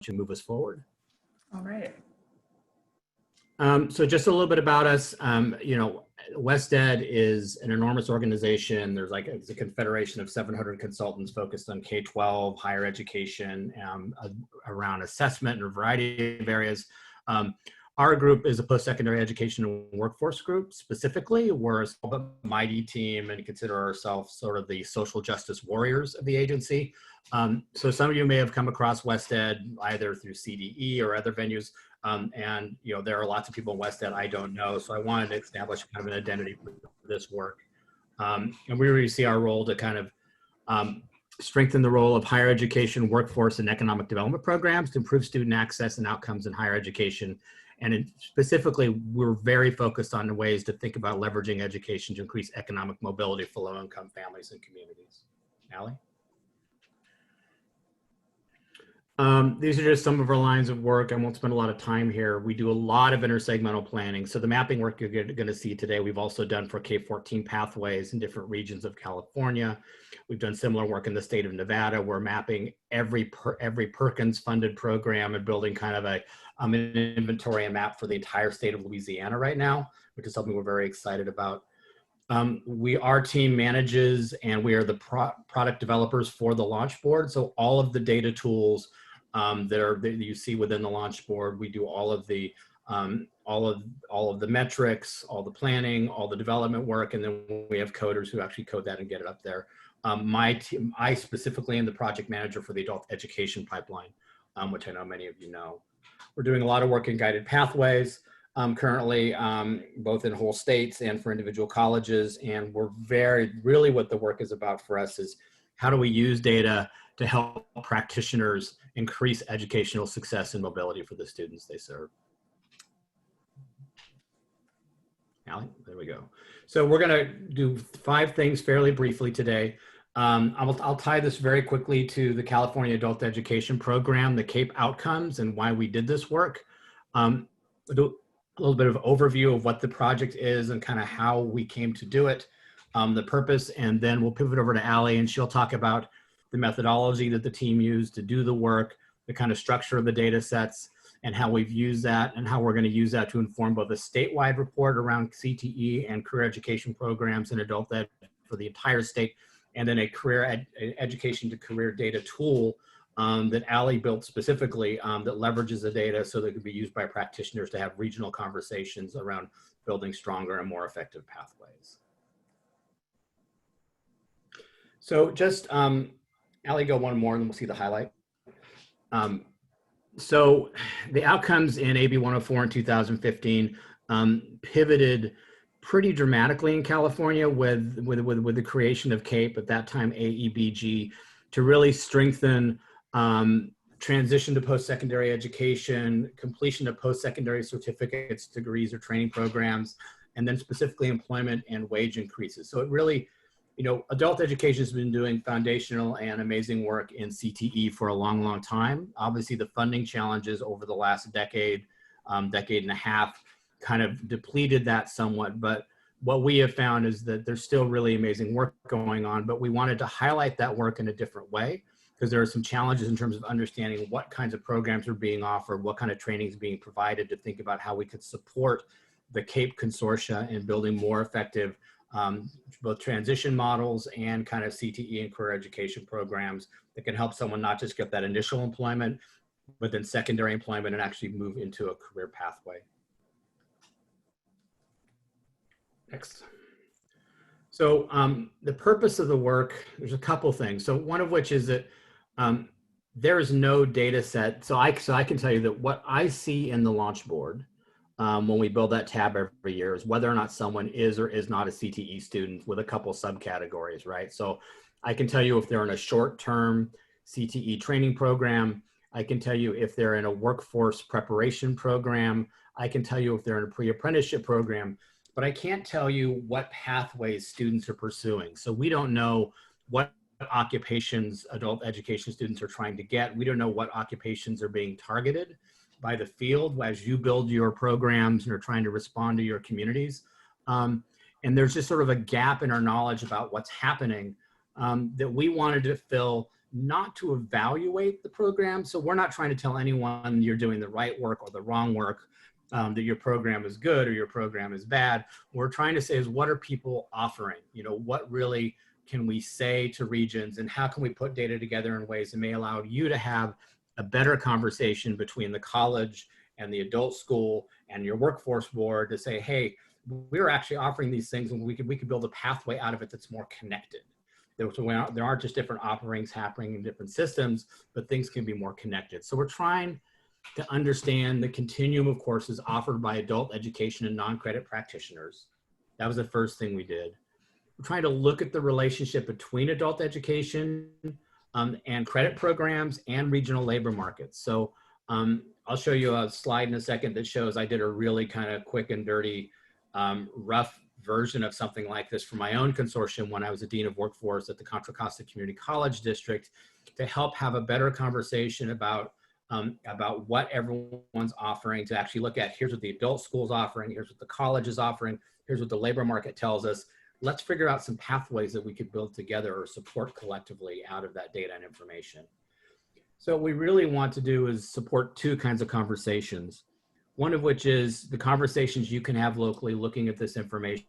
you move us forward? All right. So just a little bit about us. You know, WestEd is an enormous organization. There's like it's a confederation of 700 consultants focused on K-12, higher education, around assessment and a variety of areas. Our group is a post-secondary education and workforce group. Specifically, we're a small but mighty team and consider ourselves sort of the social justice warriors of the agency. So some of you may have come across WestEd either through CTE or other venues. And you know, there are lots of people in WestEd I don't know, so I wanted to establish kind of an identity for this work. And we really see our role to kind of strengthen the role of higher education, workforce, and economic development programs to improve student access and outcomes in higher education. And specifically, we're very focused on the ways to think about leveraging education to increase economic mobility for low-income families and communities. Allie? These are just some of our lines of work. I won't spend a lot of time here. We do a lot of intersegmental planning. So the mapping work you're going to see today, we've also done for K-14 pathways in different regions of California. We've done similar work in the state of Nevada. We're mapping every Perkins funded program and building kind of an inventory and map for the entire state of Louisiana right now, which is something we're very excited about. Our team manages and we are the product developers for the launch board. So all of the data tools that you see within the launch board, we do all of the metrics, all the planning, all the development work, and then we have coders who actually code that and get it up there. My team, I specifically am the project manager for the adult education pipeline, which I know many of you know. We're doing a lot of work in guided pathways currently, both in whole states and for individual colleges. And we're really what the work is about for us is how do we use data to help practitioners increase educational success and mobility for the students they serve. Allie, there we go. So we're going to do 5 things fairly briefly today. I'll tie this very quickly to the California Adult Education Program, the CAEP outcomes, and why we did this work. We'll do a little bit of overview of what the project is and kind of how we came to do it, the purpose, and then we'll pivot over to Allie and she'll talk about the methodology that the team used to do the work, the kind of structure of the data sets, and how we've used that and how we're going to use that to inform both a statewide report around CTE and career education programs in adult ed for the entire state, and then a career education to career data tool that Allie built specifically that leverages the data so that it can be used by practitioners to have regional conversations around building stronger and more effective pathways. So just, Allie, go one more and then we'll see the highlight. So the outcomes in AB 104 in 2015 pivoted pretty dramatically in California with the creation of CAEP, at that time AEBG, to really strengthen transition to post-secondary education, completion of post-secondary certificates, degrees, or training programs, and then specifically employment and wage increases. So it really, you know, adult education has been doing foundational and amazing work in CTE for a long, long time. Obviously, the funding challenges over the last decade, decade and a half kind of depleted that somewhat. But what we have found is that there's still really amazing work going on, but we wanted to highlight that work in a different way because there are some challenges in terms of understanding what kinds of programs are being offered, what kind of training is being provided, to think about how we could support the CAEP consortia in building more effective both transition models and kind of CTE and career education programs that can help someone not just get that initial employment, but then secondary employment and actually move into a career pathway. Next. So the purpose of the work, there's a couple things. So one of which is that there is no data set. So I can tell you that what I see in the launch board when we build that tab every year is whether or not someone is or is not a CTE student with a couple subcategories, right? So I can tell you if they're in a short-term CTE training program. I can tell you if they're in a workforce preparation program. I can tell you if they're in a pre-apprenticeship program, but I can't tell you what pathways students are pursuing. So we don't know what occupations adult education students are trying to get. We don't know what occupations are being targeted by the field as you build your programs and are trying to respond to your communities. And there's just sort of a gap in our knowledge about what's happening that we wanted to fill not to evaluate the program. So we're not trying to tell anyone you're doing the right work or the wrong work, that your program is good or your program is bad. What we're trying to say is, what are people offering? You know, what really can we say to regions, and how can we put data together in ways that may allow you to have a better conversation between the college and the adult school and your workforce board to say, hey, we're actually offering these things, and we could build a pathway out of it that's more connected. There aren't just different offerings happening in different systems, but things can be more connected. So we're trying to understand the continuum of courses offered by adult education and non-credit practitioners. That was the first thing we did. We're trying to look at the relationship between adult education and credit programs and regional labor markets. So I'll show you a slide in a second that shows I did a really kind of quick and dirty, rough version of something like this for my own consortium when I was the Dean of Workforce at the Contra Costa Community College District, to help have a better conversation about what everyone's offering, to actually look at, here's what the adult school's offering, here's what the college is offering, here's what the labor market tells us. Let's figure out some pathways that we could build together or support collectively out of that data and information. So what we really want to do is support two kinds of conversations. One of which is the conversations you can have locally looking at this information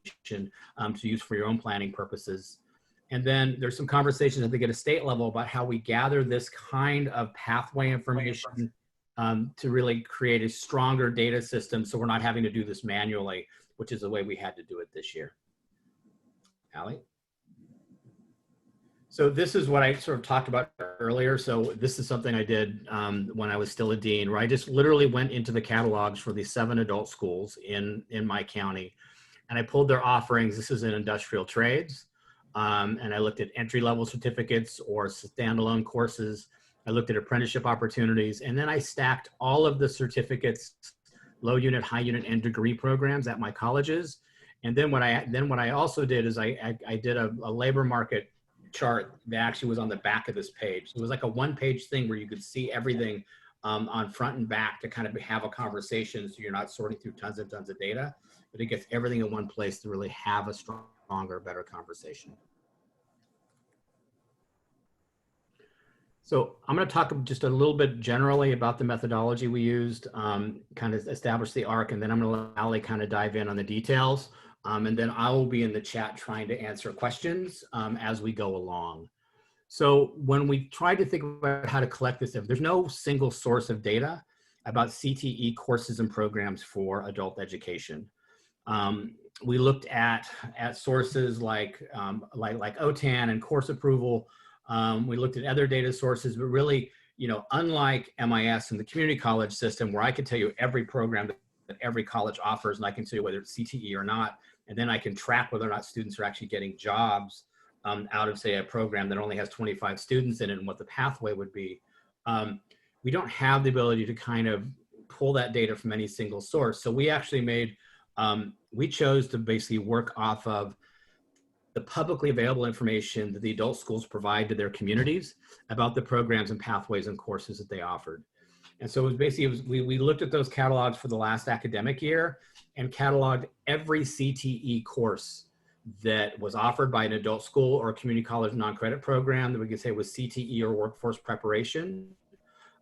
to use for your own planning purposes. And then there's some conversations at the state level about how we gather this kind of pathway information to really create a stronger data system, so we're not having to do this manually, which is the way we had to do it this year. Allie? So this is what I sort of talked about earlier. So this is something I did when I was still a dean, where I just literally went into the catalogs for the 7 adult schools in my county, and I pulled their offerings. This is in industrial trades. And I looked at entry-level certificates or standalone courses. I looked at apprenticeship opportunities, and then I stacked all of the certificates, low unit, high unit, and degree programs at my colleges. And then what I also did is I did a labor market chart that actually was on the back of this page. It was like a one-page thing where you could see everything on front and back to kind of have a conversation, so you're not sorting through tons and tons of data, but it gets everything in one place to really have a stronger, better conversation. So I'm going to talk just a little bit generally about the methodology we used, kind of establish the arc, and then I'm going to let Ali kind of dive in on the details. And then I will be in the chat trying to answer questions as we go along. So when we tried to think about how to collect this, there's no single source of data about CTE courses and programs for adult education. We looked at sources like OTAN and course approval. We looked at other data sources, but really, you know, unlike MIS and the community college system, where I could tell you every program that every college offers, and I can tell you whether it's CTE or not, and then I can track whether or not students are actually getting jobs out of, say, a program that only has 25 students in it and what the pathway would be. We don't have the ability to kind of pull that data from any single source. So we actually made, we chose to basically work off of the publicly available information that the adult schools provide to their communities about the programs and pathways and courses that they offered. And so it was basically, we looked at those catalogs for the last academic year and cataloged every CTE course that was offered by an adult school or a community college non-credit program that we could say was CTE or workforce preparation.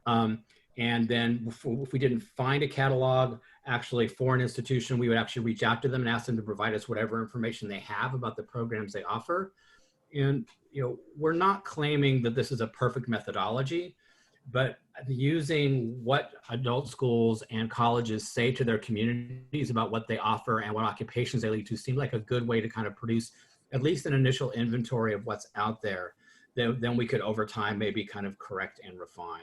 And then if we didn't find a catalog actually for an institution, we would actually reach out to them and ask them to provide us whatever information they have about the programs they offer. And, you know, we're not claiming that this is a perfect methodology, but using what adult schools and colleges say to their communities about what they offer and what occupations they lead to seemed like a good way to kind of produce at least an initial inventory of what's out there. Then we could over time maybe kind of correct and refine.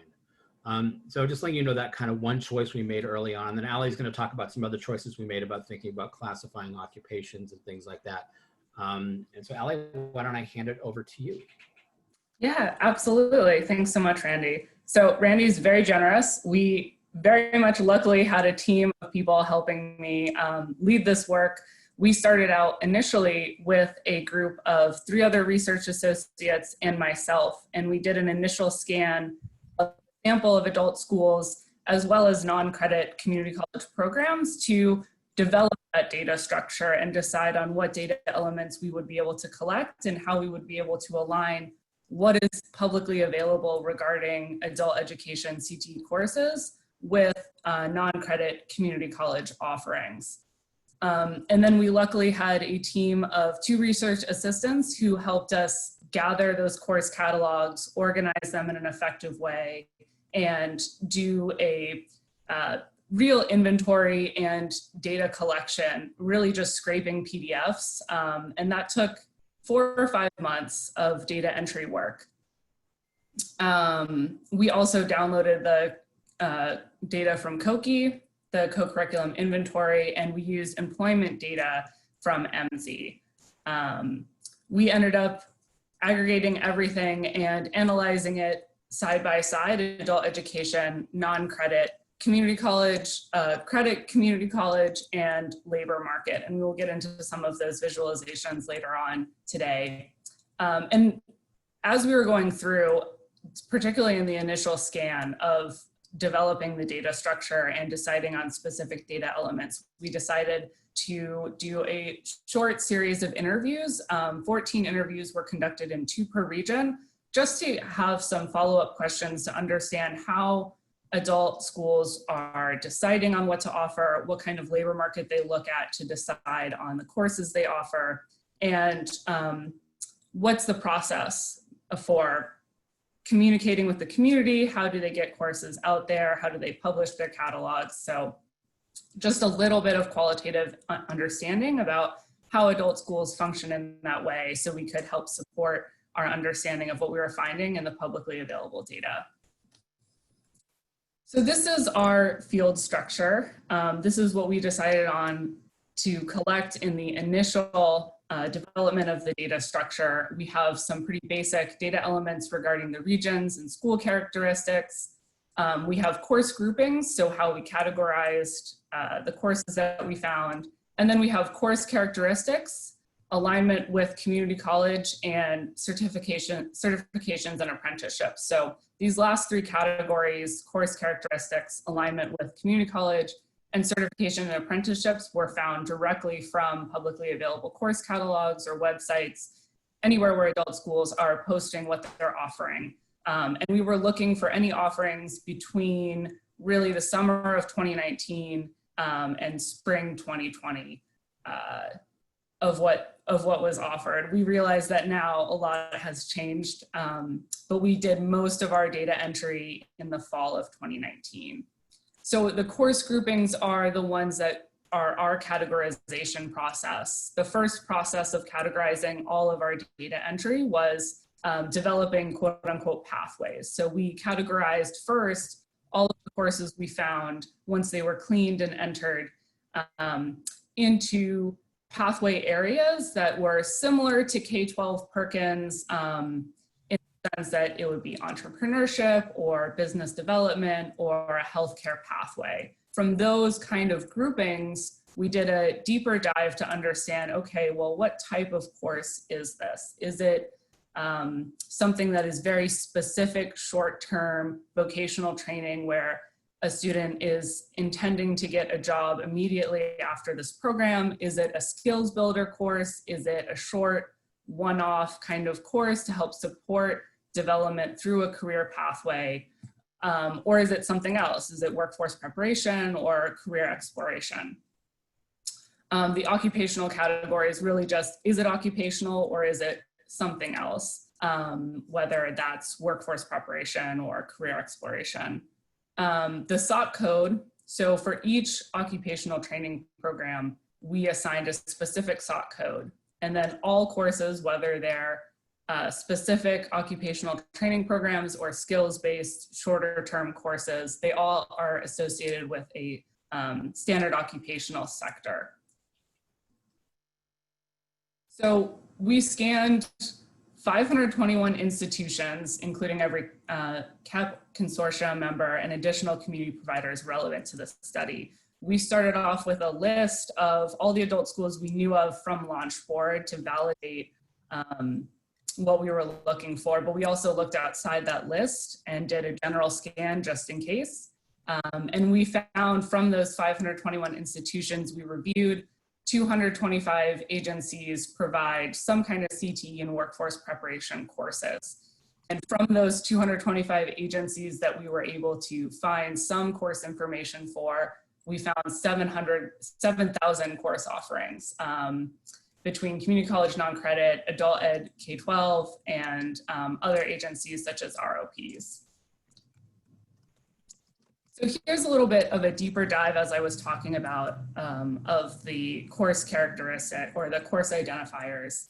So just letting you know that kind of one choice we made early on. And then Allie's going to talk about some other choices we made about thinking about classifying occupations and things like that. And so Allie, why don't I hand it over to you? Yeah, absolutely. Thanks so much, Randy. So Randy's very generous. We very much luckily had a team of people helping me lead this work. We started out initially with a group of 3 other research associates and myself, and we did an initial scan of a sample of adult schools as well as non-credit community college programs to develop that data structure and decide on what data elements we would be able to collect and how we would be able to align what is publicly available regarding adult education CTE courses with non-credit community college offerings. And then we luckily had a team of 2 research assistants who helped us gather those course catalogs, organize them in an effective way, and do a real inventory and data collection, really just scraping PDFs. And that took 4 or 5 months of data entry work. We also downloaded the data from COCI, the co-curriculum inventory, and we used employment data from MZ. We ended up aggregating everything and analyzing it side by side: adult education, non-credit, community college, credit community college, and labor market. And we'll get into some of those visualizations later on today. And as we were going through, particularly in the initial scan of developing the data structure and deciding on specific data elements, we decided to do a short series of interviews. 14 interviews were conducted in 2 per region, just to have some follow-up questions to understand how adult schools are deciding on what to offer, what kind of labor market they look at to decide on the courses they offer, and what's the process for communicating with the community. How do they get courses out there? How do they publish their catalogs? So just a little bit of qualitative understanding about how adult schools function in that way, so we could help support our understanding of what we were finding in the publicly available data. So this is our field structure. This is what we decided on to collect in the initial development of the data structure. We have some pretty basic data elements regarding the regions and school characteristics. We have course groupings, so how we categorized the courses that we found. And then we have course characteristics, alignment with community college, and certifications and apprenticeships. So these last 3 categories, course characteristics, alignment with community college, and certification and apprenticeships, were found directly from publicly available course catalogs or websites, anywhere where adult schools are posting what they're offering. And we were looking for any offerings between really the summer of 2019 and spring 2020 of what was offered. We realized that now a lot has changed, but we did most of our data entry in the fall of 2019. So the course groupings are the ones that are our categorization process. The first process of categorizing all of our data entry was developing quote unquote pathways. So we categorized first all of the courses we found once they were cleaned and entered into pathway areas that were similar to K-12 Perkins in the sense that it would be entrepreneurship or business development or a healthcare pathway. From those kind of groupings, we did a deeper dive to understand, okay, well, what type of course is this? Is it something that is very specific short-term vocational training where a student is intending to get a job immediately after this program? Is it a skills builder course? Is it a short one-off kind of course to help support development through a career pathway? Or is it something else? Is it workforce preparation or career exploration? The occupational category is really just, is it occupational or is it something else? Whether that's workforce preparation or career exploration. The SOC code, so for each occupational training program, we assigned a specific SOC code. And then all courses, whether they're specific occupational training programs or skills-based shorter term courses, they all are associated with a standard occupational sector. So we scanned 521 institutions, including every CAEP consortium member and additional community providers relevant to this study. We started off with a list of all the adult schools we knew of from Launch Board to validate what we were looking for, but we also looked outside that list and did a general scan just in case. And we found from those 521 institutions we reviewed, 225 agencies provide some kind of CTE and workforce preparation courses. And from those 225 agencies that we were able to find some course information for, we found 7,000 course offerings between community college non-credit, adult ed K-12, and other agencies such as ROPs. So here's a little bit of a deeper dive, as I was talking about, of the course characteristic or the course identifiers.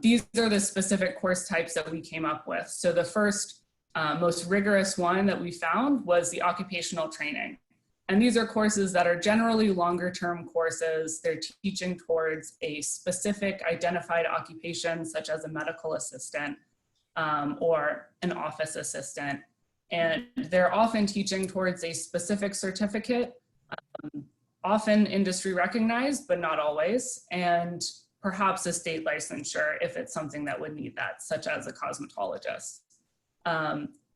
These are the specific course types that we came up with. So the first most rigorous one that we found was the occupational training. And these are courses that are generally longer term courses. They're teaching towards a specific identified occupation, such as a medical assistant or an office assistant. And they're often teaching towards a specific certificate, often industry recognized, but not always, and perhaps a state licensure if it's something that would need that, such as a cosmetologist.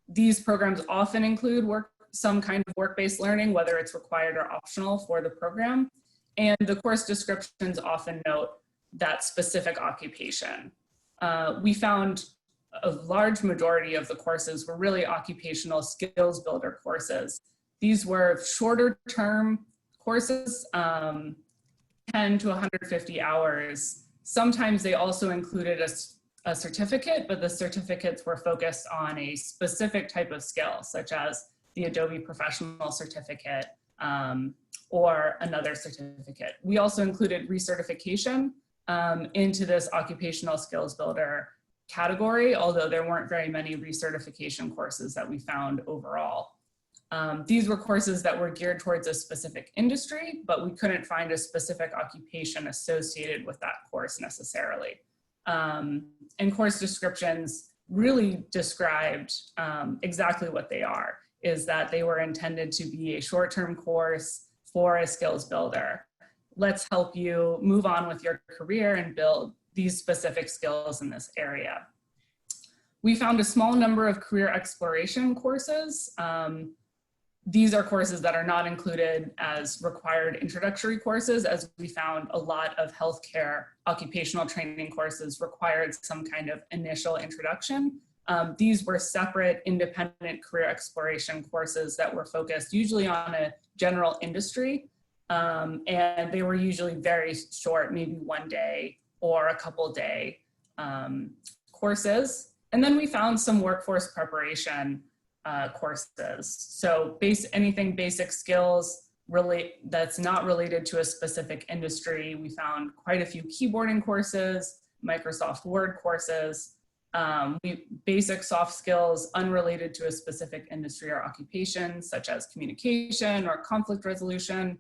These programs often include some kind of work-based learning, whether it's required or optional for the program. And the course descriptions often note that specific occupation. We found a large majority of the courses were really occupational skills builder courses. These were shorter term courses, 10 to 150 hours. Sometimes they also included a certificate, but the certificates were focused on a specific type of skill, such as the Adobe Professional Certificate or another certificate. We also included recertification into this occupational skills builder category, although there weren't very many recertification courses that we found overall. These were courses that were geared towards a specific industry, but we couldn't find a specific occupation associated with that course necessarily. And course descriptions really described exactly what they are, is that they were intended to be a short-term course for a skills builder. Let's help you move on with your career and build these specific skills in this area. We found a small number of career exploration courses. These are courses that are not included as required introductory courses, as we found a lot of healthcare occupational training courses required some kind of initial introduction. These were separate independent career exploration courses that were focused usually on a general industry, and they were usually very short, maybe one day or a couple day courses. And then we found some workforce preparation courses. So anything basic skills that's not related to a specific industry. We found quite a few keyboarding courses, Microsoft Word courses, basic soft skills unrelated to a specific industry or occupation, such as communication or conflict resolution,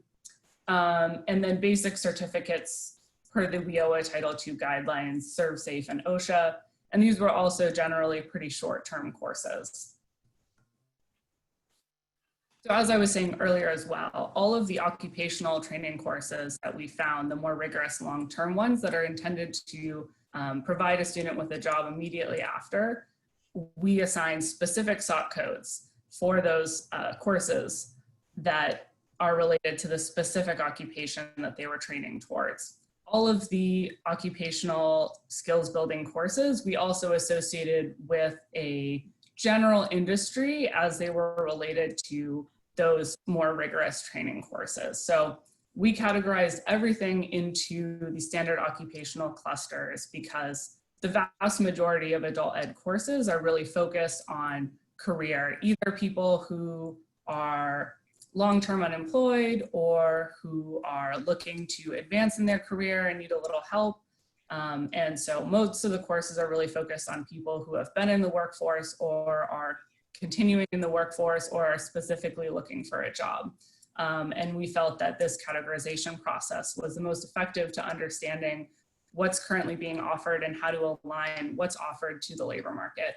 and then basic certificates per the WIOA Title II guidelines, ServSafe and OSHA. And these were also generally pretty short-term courses. So as I was saying earlier as well, all of the occupational training courses that we found, the more rigorous long-term ones that are intended to provide a student with a job immediately after, we assign specific SOC codes for those courses that are related to the specific occupation that they were training towards. All of the occupational skills building courses, we also associated with a general industry as they were related to those more rigorous training courses. So we categorized everything into the standard occupational clusters because the vast majority of adult ed courses are really focused on career, either people who are long-term unemployed or who are looking to advance in their career and need a little help. And so most of the courses are really focused on people who have been in the workforce or are continuing in the workforce or are specifically looking for a job. And we felt that this categorization process was the most effective to understanding what's currently being offered and how to align what's offered to the labor market.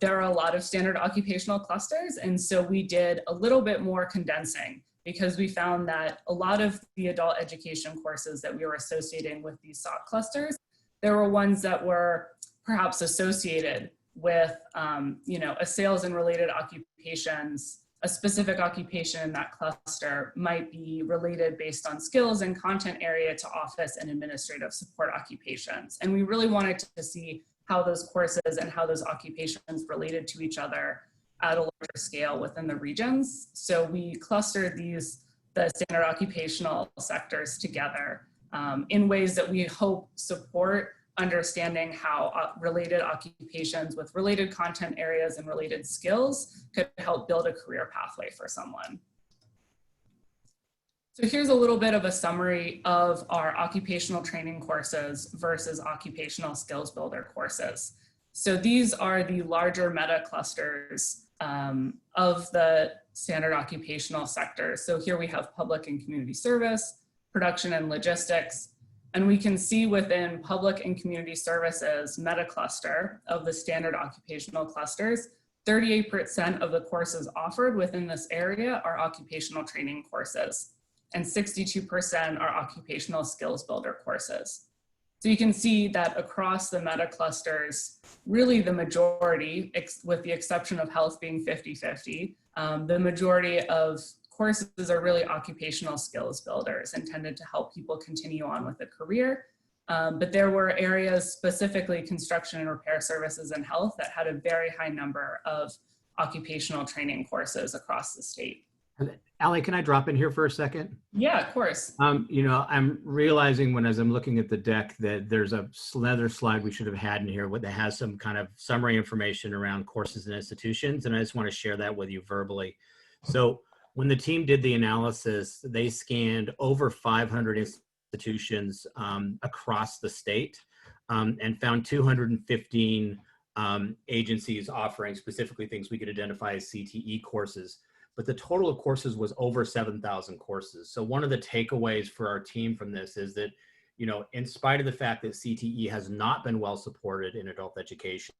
There are a lot of standard occupational clusters, and so we did a little bit more condensing because we found that a lot of the adult education courses that we were associating with these SOC clusters, there were ones that were perhaps associated with a sales and related occupations. A specific occupation in that cluster might be related based on skills and content area to office and administrative support occupations. And we really wanted to see how those courses and how those occupations related to each other at a larger scale within the regions. So we clustered the standard occupational sectors together in ways that we hope support understanding how related occupations with related content areas and related skills could help build a career pathway for someone. So here's a little bit of a summary of our occupational training courses versus occupational skills builder courses. So these are the larger meta clusters of the standard occupational sectors. So here we have public and community service, production and logistics, and we can see within public and community services meta cluster of the standard occupational clusters, 38% of the courses offered within this area are occupational training courses, and 62% are occupational skills builder courses. So you can see that across the meta clusters, really the majority, with the exception of health being 50-50, the majority of courses are really occupational skills builders intended to help people continue on with a career. But there were areas, specifically construction and repair services and health, that had a very high number of occupational training courses across the state. Allie, can I drop in here for a second? Yeah, of course. You know, I'm realizing as I'm looking at the deck that there's another slide we should have had in here that has some kind of summary information around courses and institutions, and I just want to share that with you verbally. So when the team did the analysis, they scanned over 500 institutions across the state and found 215 agencies offering specifically things we could identify as CTE courses. But the total of courses was over 7,000 courses. So one of the takeaways for our team from this is that, you know, in spite of the fact that CTE has not been well supported in adult education,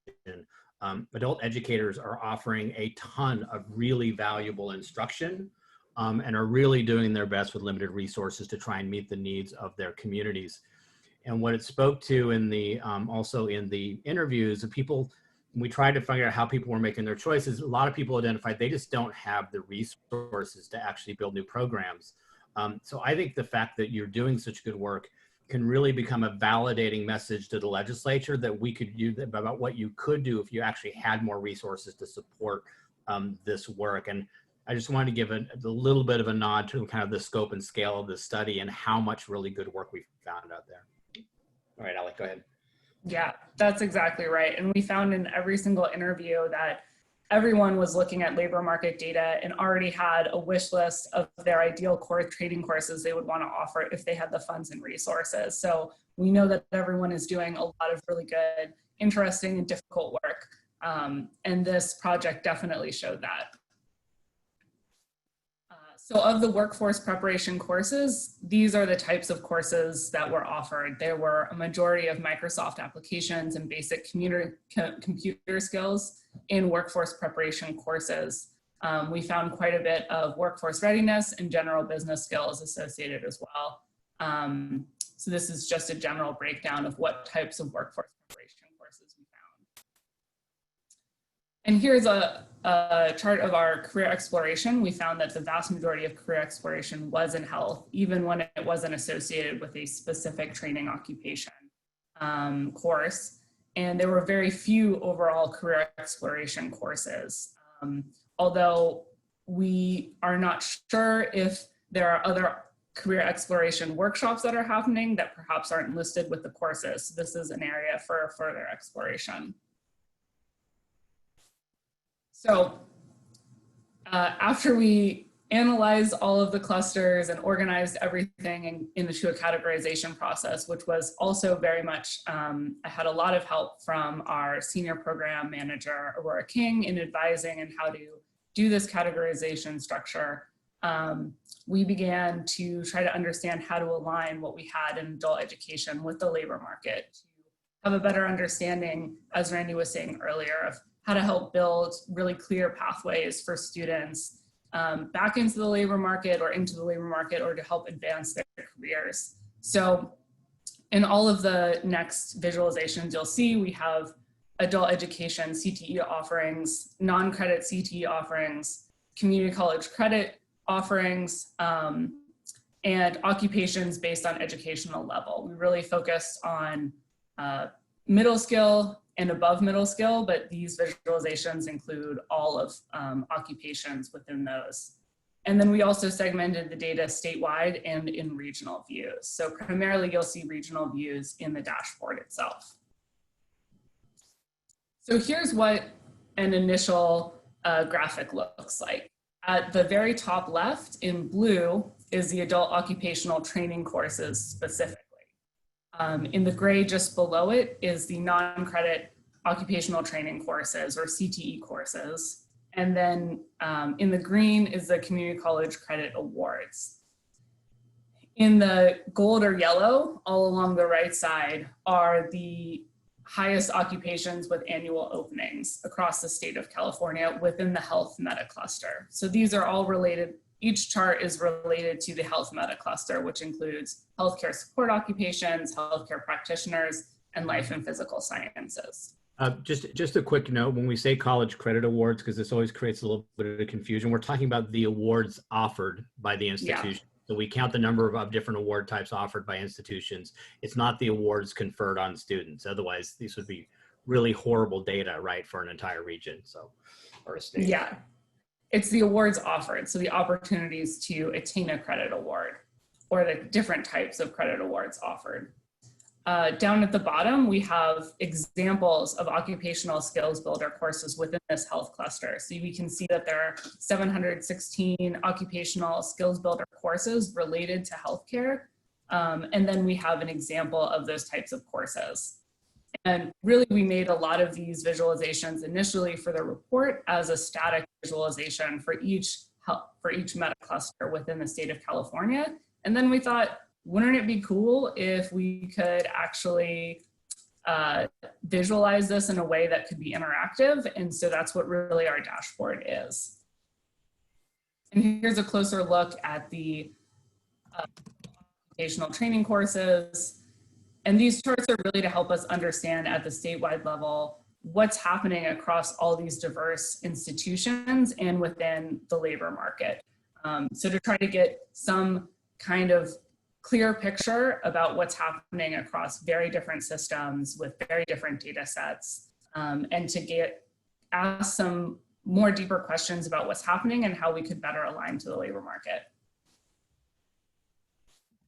adult educators are offering a ton of really valuable instruction and are really doing their best with limited resources to try and meet the needs of their communities. And what it spoke to in the, also in the interviews of people, we tried to figure out how people were making their choices. A lot of people identified they just don't have the resources to actually build new programs. So I think the fact that you're doing such good work can really become a validating message to the legislature that we could do about what you could do if you actually had more resources to support this work. And I just wanted to give a little bit of a nod to kind of the scope and scale of the study and how much really good work we found out there. All right, Alec, go ahead. Yeah, that's exactly right. And we found in every single interview that everyone was looking at labor market data and already had a wish list of their ideal core training courses they would want to offer if they had the funds and resources. So we know that everyone is doing a lot of really good, interesting, and difficult work. And this project definitely showed that. So of the workforce preparation courses, these are the types of courses that were offered. There were a majority of Microsoft applications and basic computer skills in workforce preparation courses. We found quite a bit of workforce readiness and general business skills associated as well. So this is just a general breakdown of what types of workforce preparation courses we found. And here's a chart of our career exploration. We found that the vast majority of career exploration was in health, even when it wasn't associated with a specific training occupation course. And there were very few overall career exploration courses. Although we are not sure if there are other career exploration workshops that are happening that perhaps aren't listed with the courses. So this is an area for further exploration. So after we analyzed all of the clusters and organized everything into a categorization process, which was also very much, I had a lot of help from our senior program manager, Aurora King, in advising on how to do this categorization structure. We began to try to understand how to align what we had in adult education with the labor market, to have a better understanding, as Randy was saying earlier, of how to help build really clear pathways for students back into the labor market or into the labor market, or to help advance their careers. So in all of the next visualizations you'll see, we have adult education CTE offerings, non-credit CTE offerings, community college credit offerings, and occupations based on educational level. We really focused on middle skill and above middle skill, but these visualizations include all of occupations within those. And then we also segmented the data statewide and in regional views. So primarily you'll see regional views in the dashboard itself. So here's what an initial graphic looks like. At the very top left in blue is the adult occupational training courses specifically. In the gray just below it is the non-credit occupational training courses or CTE courses. And then in the green is the community college credit awards. In the gold or yellow, all along the right side, are the highest occupations with annual openings across the state of California within the health meta cluster. So these are all related. Each chart is related to the health meta cluster, which includes healthcare support occupations, healthcare practitioners, and life and physical sciences. Just a quick note, when we say college credit awards, because this always creates a little bit of confusion, we're talking about the awards offered by the institution. Yeah. So we count the number of different award types offered by institutions. It's not the awards conferred on students. Otherwise, these would be really horrible data, right, for an entire region, so, or a state. Yeah, it's the awards offered. So the opportunities to attain a credit award or the different types of credit awards offered. Down at the bottom, we have examples of occupational skills builder courses within this health cluster. So we can see that there are 716 occupational skills builder courses related to healthcare. And then we have an example of those types of courses. And really, we made a lot of these visualizations initially for the report as a static visualization for each meta cluster within the state of California. And then we thought, wouldn't it be cool if we could actually visualize this in a way that could be interactive? And so that's what really our dashboard is. And here's a closer look at the occupational training courses. And these charts are really to help us understand at the statewide level what's happening across all these diverse institutions and within the labor market. So to try to get some kind of clear picture about what's happening across very different systems with very different data sets, and to ask some more deeper questions about what's happening and how we could better align to the labor market.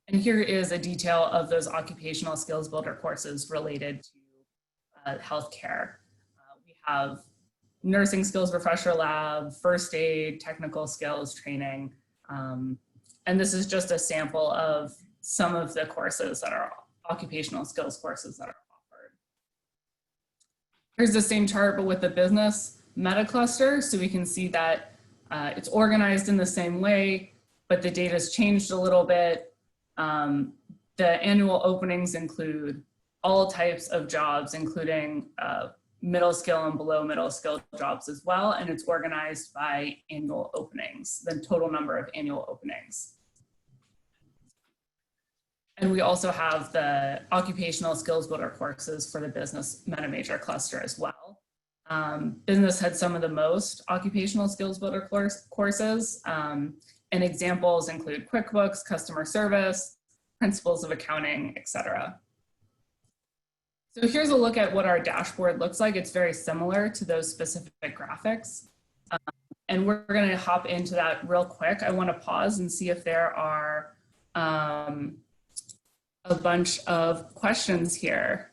And here is a detail of those occupational skills builder courses related to healthcare. We have nursing skills refresher lab, first aid, technical skills training. And this is just a sample of some of the courses that are occupational skills courses that are offered. Here's the same chart, but with the business meta cluster. So we can see that it's organized in the same way, but the data's changed a little bit. The annual openings include all types of jobs, including middle skill and below middle skill jobs as well. And it's organized by annual openings, the total number of annual openings. And we also have the occupational skills builder courses for the business meta major cluster as well. Business had some of the most occupational skills builder courses, and examples include QuickBooks, customer service, principles of accounting, etc. So here's a look at what our dashboard looks like. It's very similar to those specific graphics. And we're going to hop into that real quick. I want to pause and see if there are a bunch of questions here.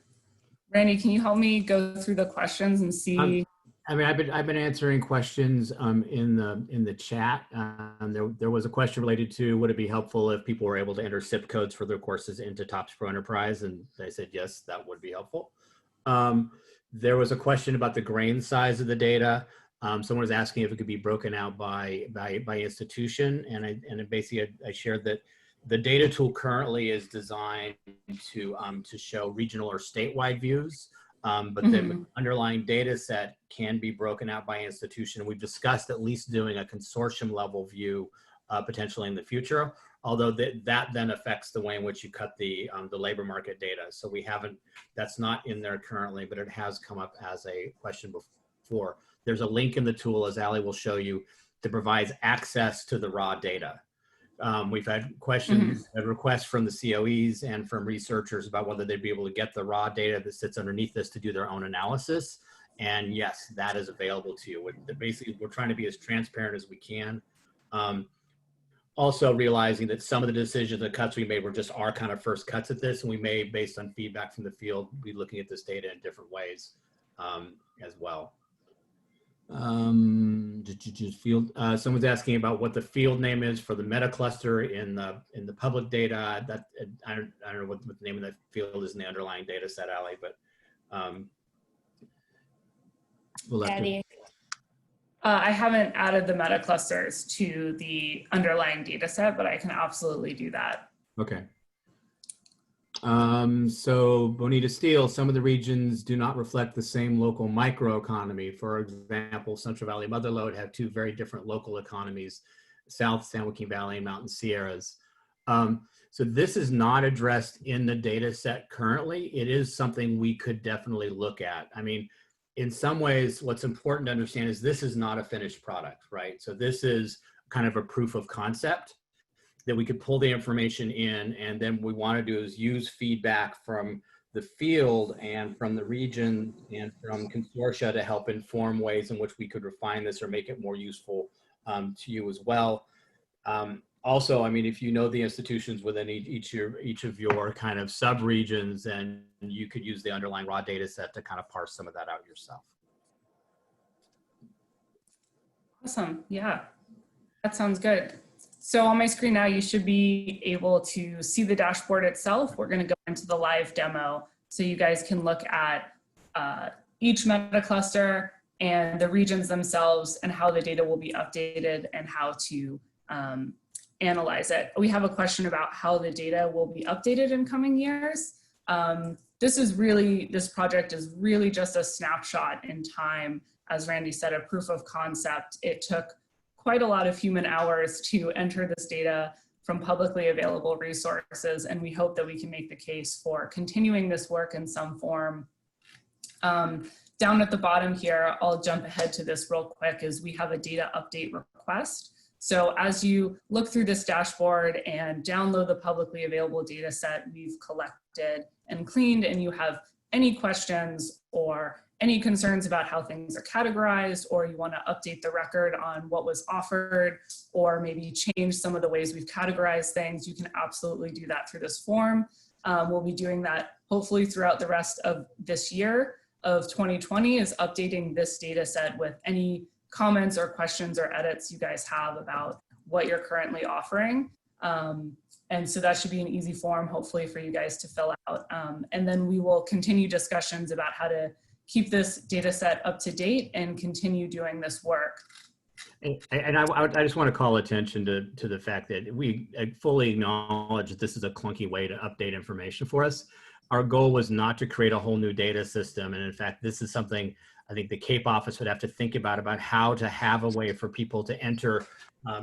Randy, can you help me go through the questions and see? I mean, I've been answering questions in the chat. There was a question related to, would it be helpful if people were able to enter zip codes for their courses into TOPS Pro Enterprise? And I said, yes, that would be helpful. There was a question about the grain size of the data. Someone was asking if it could be broken out by institution. And basically I shared that the data tool currently is designed to show regional or statewide views. But the underlying data set can be broken out by institution. We've discussed at least doing a consortium level view potentially in the future, although that then affects the way in which you cut the labor market data. So we haven't, that's not in there currently, but it has come up as a question before. There's a link in the tool, as Ali will show you, that provides access to the raw data. We've had questions, requests from the COEs and from researchers about whether they'd be able to get the raw data that sits underneath this to do their own analysis. And yes, that is available to you. Basically, we're trying to be as transparent as we can. Also realizing that some of the decisions and cuts we made were just our kind of first cuts at this, and we may, based on feedback from the field, be looking at this data in different ways as well. Field. Someone's asking about what the field name is for the meta cluster in the public data. That I don't know what the name of that field is in the underlying data set, Ali, but we'll have to. I haven't added the meta clusters to the underlying data set, but I can absolutely do that. Okay. So Bonita Steele, some of the regions do not reflect the same local microeconomy. For example, Central Valley Motherlode have two very different local economies, South San Joaquin Valley and Mountain Sierras. So this is not addressed in the data set currently. It is something we could definitely look at. I mean, in some ways, what's important to understand is this is not a finished product, right? So this is kind of a proof of concept that we could pull the information in, and then what we want to do is use feedback from the field and from the region and from consortia to help inform ways in which we could refine this or make it more useful to you as well. Also, I mean, if you know the institutions within each of your kind of sub-regions, then you could use the underlying raw data set to kind of parse some of that out yourself. Awesome, yeah, that sounds good. So on my screen now, you should be able to see the dashboard itself. We're going to go into the live demo so you guys can look at each meta cluster and the regions themselves and how the data will be updated and how to analyze it. We have a question about how the data will be updated in coming years. This project is really just a snapshot in time. As Randy said, a proof of concept. It took quite a lot of human hours to enter this data from publicly available resources, and we hope that we can make the case for continuing this work in some form. Down at the bottom here, I'll jump ahead to this real quick, is we have a data update request. So as you look through this dashboard and download the publicly available data set we've collected and cleaned, and you have any questions or any concerns about how things are categorized, or you want to update the record on what was offered, or maybe change some of the ways we've categorized things, you can absolutely do that through this form. We'll be doing that hopefully throughout the rest of this year of 2020, is updating this data set with any comments or questions or edits you guys have about what you're currently offering. And so that should be an easy form, hopefully, for you guys to fill out. And then we will continue discussions about how to keep this data set up to date and continue doing this work. And I just want to call attention to the fact that we fully acknowledge that this is a clunky way to update information for us. Our goal was not to create a whole new data system. And in fact, this is something I think the CAEP office would have to think about how to have a way for people to enter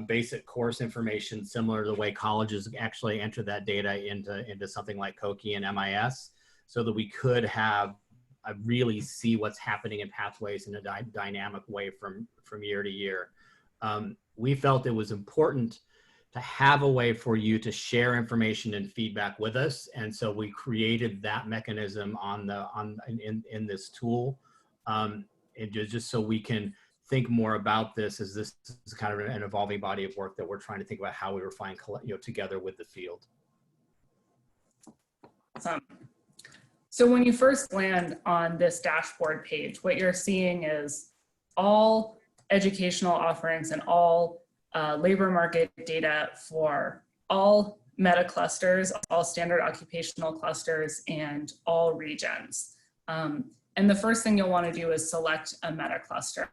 basic course information similar to the way colleges actually enter that data into something like COCI and MIS, so that we could have really see what's happening in pathways in a dynamic way from year to year. We felt it was important to have a way for you to share information and feedback with us, and so we created that mechanism in this tool, and just so we can think more about this, as this is kind of an evolving body of work that we're trying to think about how we refine, together with the field. Awesome. So when you first land on this dashboard page, what you're seeing is all educational offerings and all labor market data for all meta clusters, all standard occupational clusters, and all regions. And the first thing you'll want to do is select a meta cluster.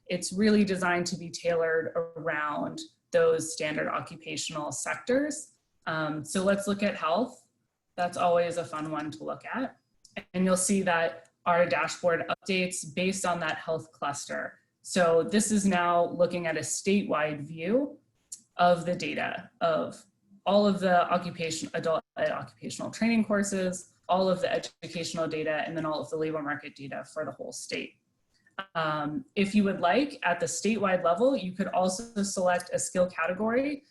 It's really designed to be tailored around those standard occupational sectors. So let's look at health. That's always a fun one to look at. And you'll see that our dashboard updates based on that health cluster. So this is now looking at a statewide view of the data of all of the adult ed occupational training courses, all of the educational data, and then all of the labor market data for the whole state. If you would like, at the statewide level, you could also select a skill category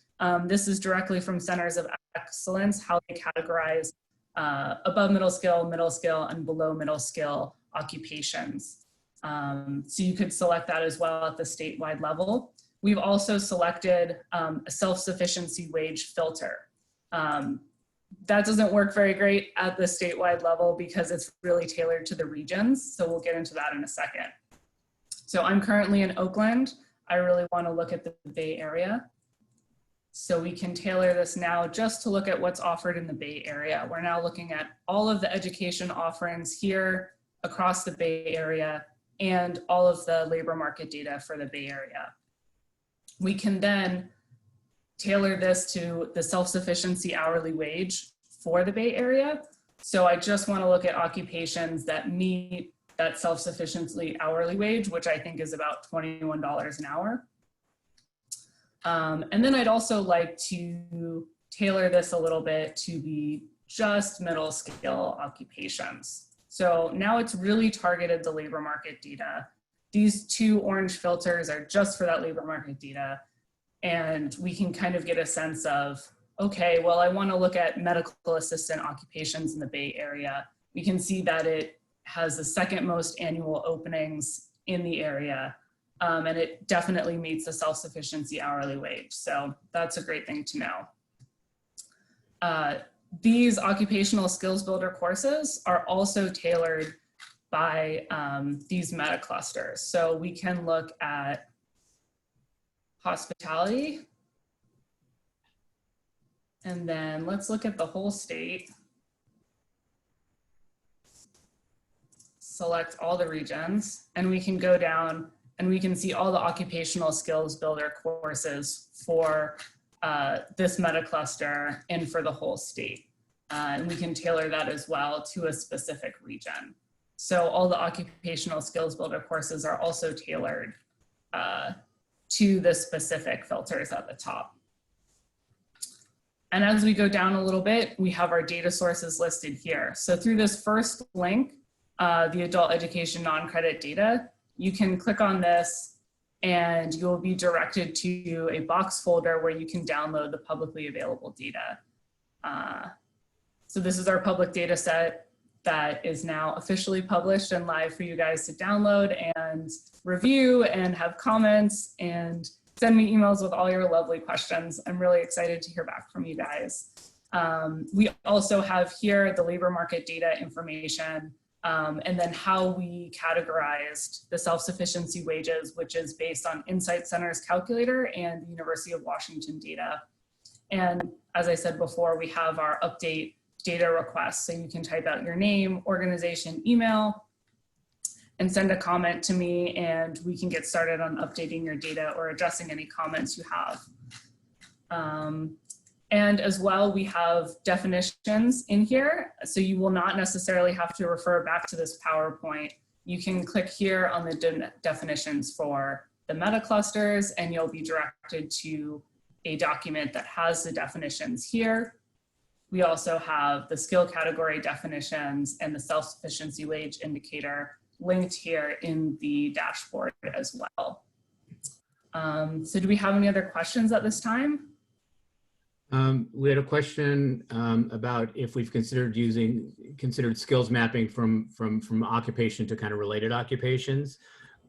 This is directly from Centers of Excellence, how they categorize above middle skill, and below middle skill occupations. So you could select that as well at the statewide level. We've also selected a self-sufficiency wage filter. That doesn't work very great at the statewide level because it's really tailored to the regions. So we'll get into that in a second. So I'm currently in Oakland. I really want to look at the Bay Area. So we can tailor this now just to look at what's offered in the Bay Area. We're now looking at all of the education offerings here across the Bay Area and all of the labor market data for the Bay Area. We can then tailor this to the self-sufficiency hourly wage for the Bay Area. So I just want to look at occupations that meet that self-sufficiency hourly wage, which I think is about $21 an hour. And then I'd also like to tailor this a little bit to be just middle skill occupations. So now it's really targeted the labor market data. These two orange filters are just for that labor market data. And we can kind of get a sense of, okay, well, I want to look at medical assistant occupations in the Bay Area. We can see that it has the second most annual openings in the area. And it definitely meets the self-sufficiency hourly wage. So that's a great thing to know. These occupational skills builder courses are also tailored by these meta clusters. So we can look at hospitality. And then let's look at the whole state. Select all the regions, and we can go down and we can see all the occupational skills builder courses for this meta cluster and for the whole state. And we can tailor that as well to a specific region. So all the occupational skills builder courses are also tailored to the specific filters at the top. And as we go down a little bit, we have our data sources listed here. So through this first link, the adult education non-credit data, you can click on this and you'll be directed to a box folder where you can download the publicly available data. So this is our public data set that is now officially published and live for you guys to download and review and have comments and send me emails with all your lovely questions. I'm really excited to hear back from you guys. We also have here the labor market data information and then how we categorized the self-sufficiency wages, which is based on Insight Center's calculator and the University of Washington data. And as I said before, we have our update data requests. So you can type out your name, organization, email, and send a comment to me, and we can get started on updating your data or addressing any comments you have. And as well, we have definitions in here. So you will not necessarily have to refer back to this PowerPoint. You can click here on the definitions for the meta clusters, and you'll be directed to a document that has the definitions here. We also have the skill category definitions and the self-sufficiency wage indicator linked here in the dashboard as well. So do we have any other questions at this time? We had a question about if we've considered skills mapping from occupation to kind of related occupations.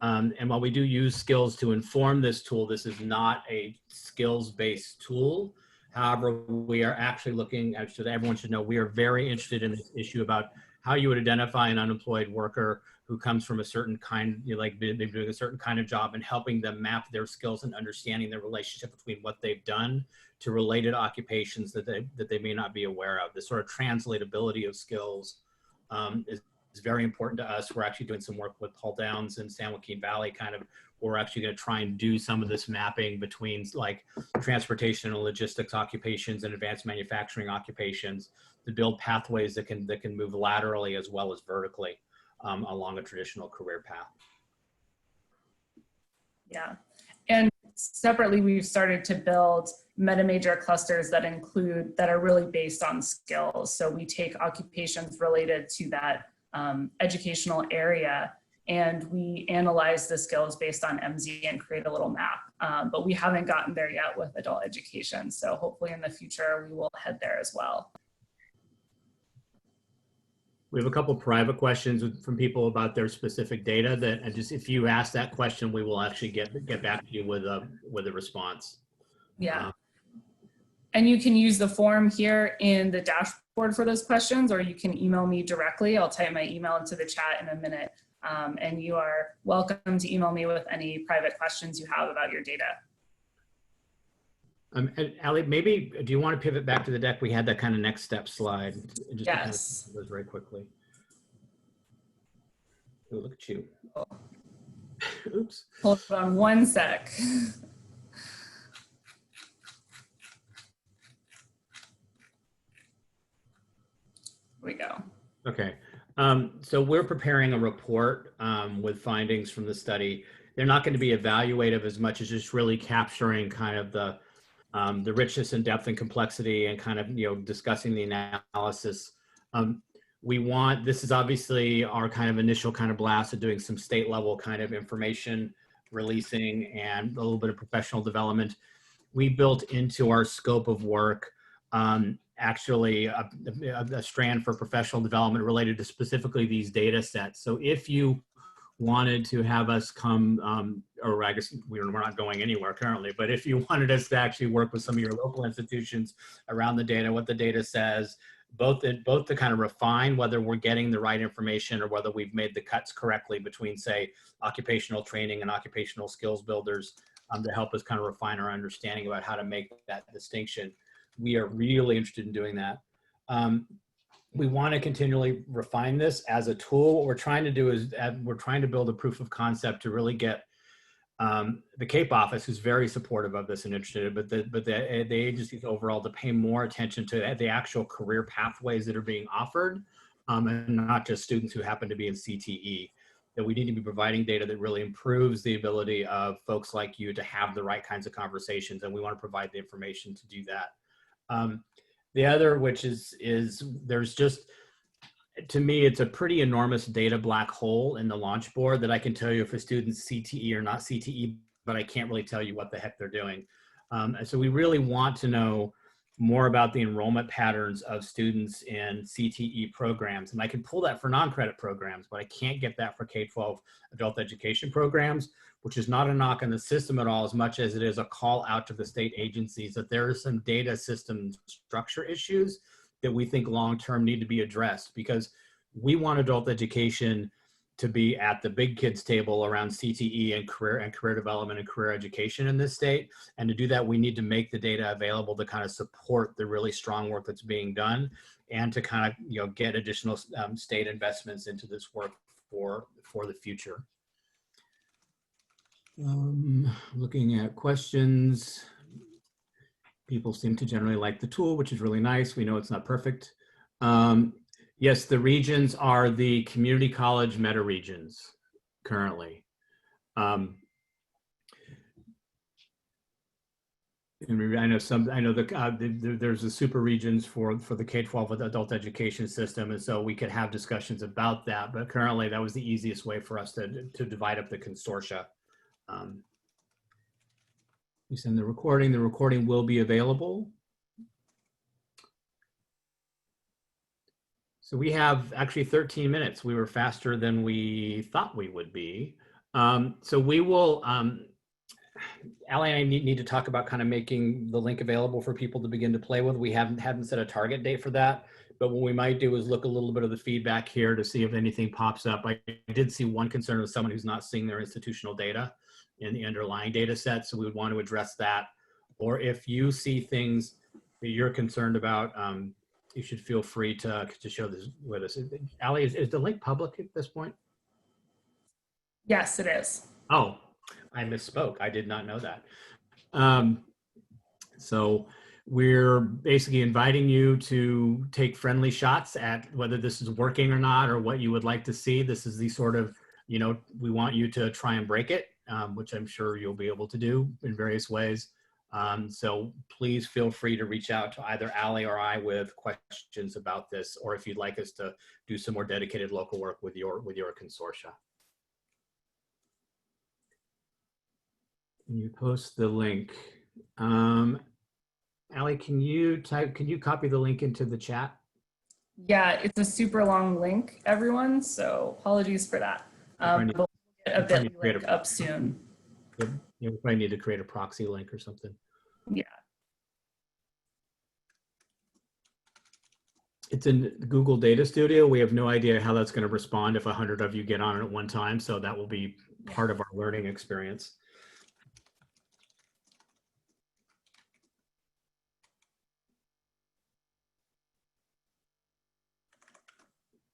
And while we do use skills to inform this tool, this is not a skills-based tool. However, we are actually looking, actually everyone should know, we are very interested in this issue about how you would identify an unemployed worker who comes from a certain kind, like they're doing a certain kind of job, and helping them map their skills and understanding the relationship between what they've done to related occupations that they may not be aware of. This sort of translatability of skills is very important to us. We're actually doing some work with Paul Downs and San Joaquin Valley we're actually going to try and do some of this mapping between like transportation and logistics occupations and advanced manufacturing occupations to build pathways that can move laterally as well as vertically along a traditional career path. Yeah, and separately, we've started to build meta-major clusters that are really based on skills. So we take occupations related to that educational area, and we analyze the skills based on MZ and create a little map. But we haven't gotten there yet with adult education. So hopefully in the future, we will head there as well. We have a couple private questions from people about their specific data that, and just if you ask that question, we will actually get back to you with a response. Yeah. And you can use the form here in the dashboard for those questions, or you can email me directly. I'll type my email into the chat in a minute. And you are welcome to email me with any private questions you have about your data. And Ali, maybe, do you want to pivot back to the deck? We had that kind of next step slide. Just Yes. to kind of very quickly. Oh, look at you. Oops. Hold on one sec. We go. Okay. So we're preparing a report with findings from the study. They're not going to be evaluative as much as just really capturing kind of the richness and depth and complexity and kind of, discussing the analysis. This is obviously our kind of initial kind of blast of doing some state level kind of information releasing and a little bit of professional development. We built into our scope of work actually a strand for professional development related to specifically these data sets. So if you wanted to have us come, or I guess we're not going anywhere currently, but if you wanted us to actually work with some of your local institutions around the data, what the data says, both to kind of refine whether we're getting the right information or whether we've made the cuts correctly between, say, occupational training and occupational skills builders, to help us kind of refine our understanding about how to make that distinction. We are really interested in doing that. We want to continually refine this as a tool. What we're trying to do is we're trying to build a proof of concept to really get the CAEP office, who's very supportive of this and interested, but the agencies overall to pay more attention to the actual career pathways that are being offered, and not just students who happen to be in CTE. That we need to be providing data that really improves the ability of folks like you to have the right kinds of conversations, and we want to provide the information to do that. The other, which is there's just, to me, it's a pretty enormous data black hole in the launch board that I can tell you if a student's CTE or not CTE, but I can't really tell you what the heck they're doing. So we really want to know more about the enrollment patterns of students in CTE programs. And I can pull that for non-credit programs, but I can't get that for K-12 adult education programs, which is not a knock on the system at all, as much as it is a call out to the state agencies that there are some data system structure issues that we think long-term need to be addressed, because we want adult education to be at the big kids table around CTE and career development and career education in this state. And to do that, we need to make the data available to kind of support the really strong work that's being done, and to kind of get additional state investments into this work for the future. Looking at questions, people seem to generally like the tool, which is really nice. We know it's not perfect. Yes, the regions are the community college meta regions currently. And I know there's the super regions for the K-12 adult education system, and so we could have discussions about that. But currently, that was the easiest way for us to divide up the consortia. We send the recording. The recording will be available. So we have actually 13 minutes. We were faster than we thought we would be. So we will, Ali and I need to talk about kind of making the link available for people to begin to play with. We hadn't set a target date for that, but what we might do is look a little bit of the feedback here to see if anything pops up. I did see one concern with someone who's not seeing their institutional data in the underlying data set, so we would want to address that. Or if you see things that you're concerned about, you should feel free to share this with us. Ali, is the link public at this point? Yes, it is. Oh, I misspoke. I did not know that. So we're basically inviting you to take friendly shots at whether this is working or not, or what you would like to see. This is the sort of, we want you to try and break it, which I'm sure you'll be able to do in various ways. So please feel free to reach out to either Ali or I with questions about this, or if you'd like us to do some more dedicated local work with your consortia. You post the link. Allie, can you copy the link into the chat? Yeah, it's a super long link, everyone, so apologies for that. But we'll get a bit link up soon. You probably need to create a proxy link or something. Yeah. It's in Google Data Studio. We have no idea how that's going to respond if 100 of you get on it at one time. So that will be part of our learning experience.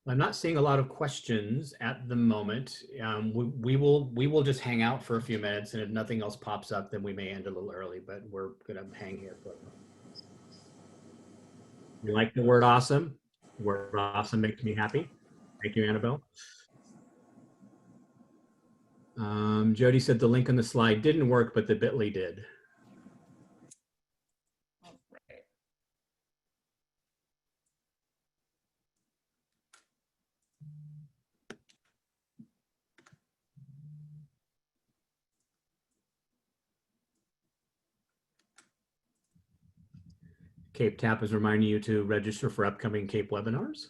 I'm not seeing a lot of questions at the moment. We will just hang out for a few minutes, and if nothing else pops up, then we may end a little early. But we're gonna hang here for a moment. You like the word awesome? The word awesome makes me happy. Thank you, Annabelle. Jody said the link on the slide didn't work, but the bit.ly did. CAEP TAP is reminding you to register for upcoming CAEP webinars.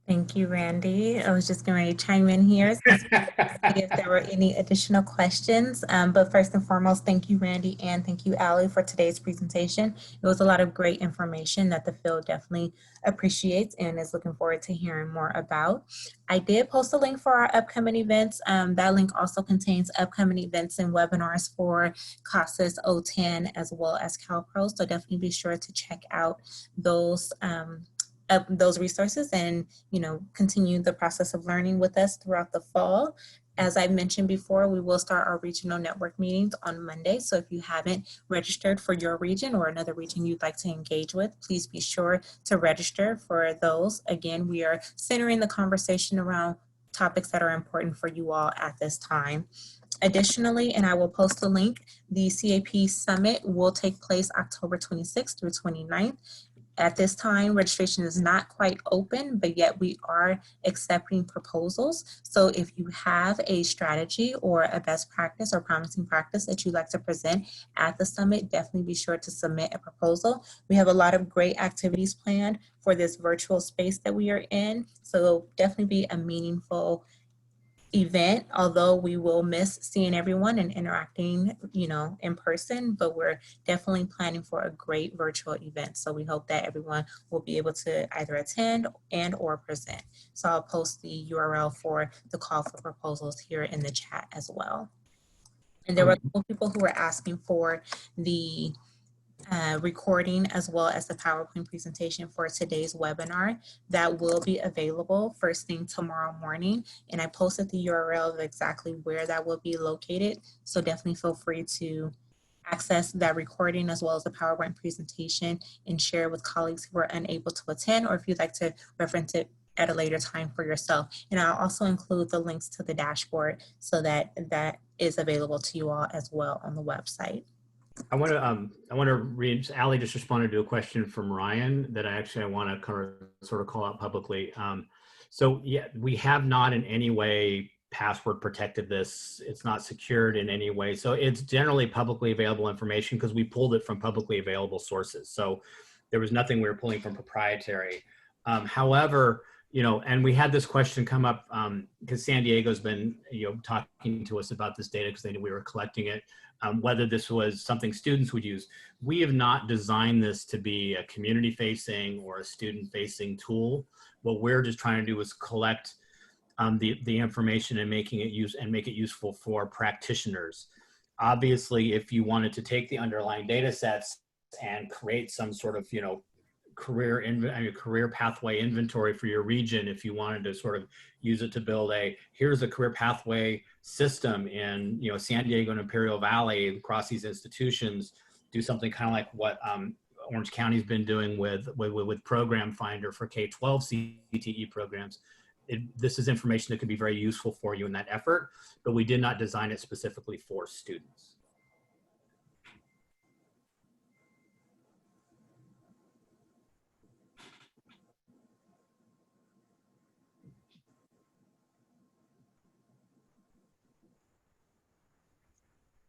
Thank you, Randy. I was just going to chime in here to see if there were any additional questions. But first and foremost, thank you, Randy, and thank you, Allie, for today's presentation. It was a lot of great information that the field definitely appreciates and is looking forward to hearing more about. I did post a link for our upcoming events. That link also contains upcoming events and webinars for CASAS 010 as well as CalPro. So definitely be sure to check out those resources and continue the process of learning with us throughout the fall. As I mentioned before, we will start our regional network meetings on Monday. So if you haven't registered for your region or another region you'd like to engage with, please be sure to register for those. Again, we are centering the conversation around topics that are important for you all at this time. Additionally, and I will post the link, the CAP Summit will take place October 26th through 29th. At this time, registration is not quite open, but yet we are accepting proposals. So if you have a strategy or a best practice or promising practice that you'd like to present at the summit, definitely be sure to submit a proposal. We have a lot of great activities planned for this virtual space that we are in. So it'll definitely be a meaningful event, although we will miss seeing everyone and interacting, in person, but we're definitely planning for a great virtual event. So we hope that everyone will be able to either attend and or present. So I'll post the URL for the call for proposals here in the chat as well. And there were people who were asking for the recording as well as the PowerPoint presentation for today's webinar. That will be available first thing tomorrow morning. And I posted the URL of exactly where that will be located. So definitely feel free to access that recording as well as the PowerPoint presentation and share with colleagues who are unable to attend, or if you'd like to reference it at a later time for yourself. And I'll also include the links to the dashboard so that that is available to you all as well on the website. I want to read. Allie just responded to a question from Ryan that I want to sort of call out publicly. So yeah, we have not in any way password protected this. It's not secured in any way. So it's generally publicly available information because we pulled it from publicly available sources. So there was nothing we were pulling from proprietary. However, and we had this question come up because San Diego's been, talking to us about this data because they knew we were collecting it. Whether this was something students would use. We have not designed this to be a community facing or a student facing tool. What we're just trying to do is collect the information and make it useful for practitioners. Obviously, if you wanted to take the underlying data sets and create some sort of, career pathway inventory for your region, if you wanted to sort of use it to build here's a career pathway system in San Diego and Imperial Valley across these institutions, do something kind of like what Orange County's been doing with Program Finder for K-12 CTE programs. This is information that could be very useful for you in that effort, but we did not design it specifically for students.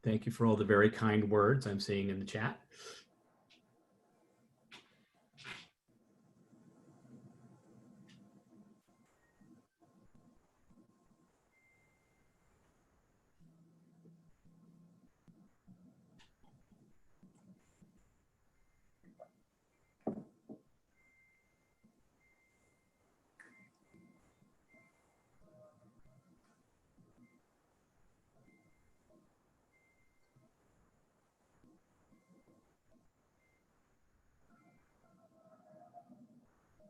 Thank you for all the very kind words I'm seeing in the chat.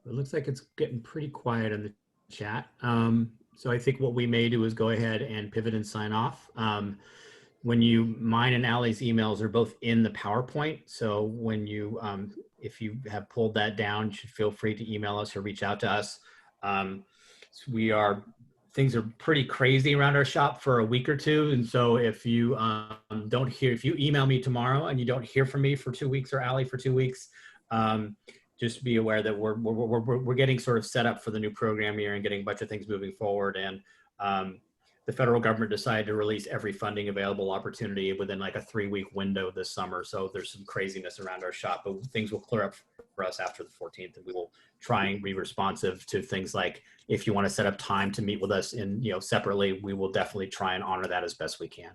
It looks like it's getting pretty quiet in the chat. So I think what we may do is go ahead and pivot and sign off. Mine and Allie's emails are both in the PowerPoint. So when you, if you have pulled that down, you should feel free to email us or reach out to us. Things are pretty crazy around our shop for a week or two. And so if you if you email me tomorrow and you don't hear from me for 2 weeks, or Allie for 2 weeks, just be aware that we're getting sort of set up for the new program year and getting a bunch of things moving forward. And the federal government decided to release every funding available opportunity within like a 3-week window this summer. So there's some craziness around our shop, but things will clear up for us after the 14th, and we will try and be responsive to things like, if you want to set up time to meet with us in, separately, we will definitely try and honor that as best we can.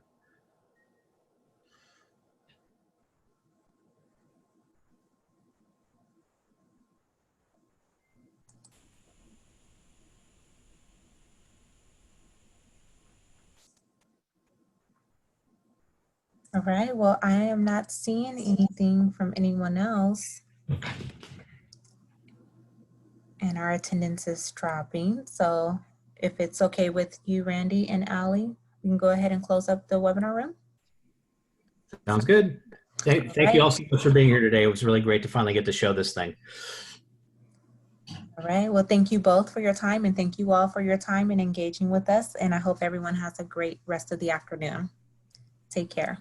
All right, well, I am not seeing anything from anyone else. And our attendance is dropping. So if it's okay with you, Randy and Allie, we can go ahead and close up the webinar room. Sounds good. Thank you all so much for being here today. It was really great to finally get to show this thing. All right, well, thank you both for your time, and thank you all for your time and engaging with us. And I hope everyone has a great rest of the afternoon. Take care.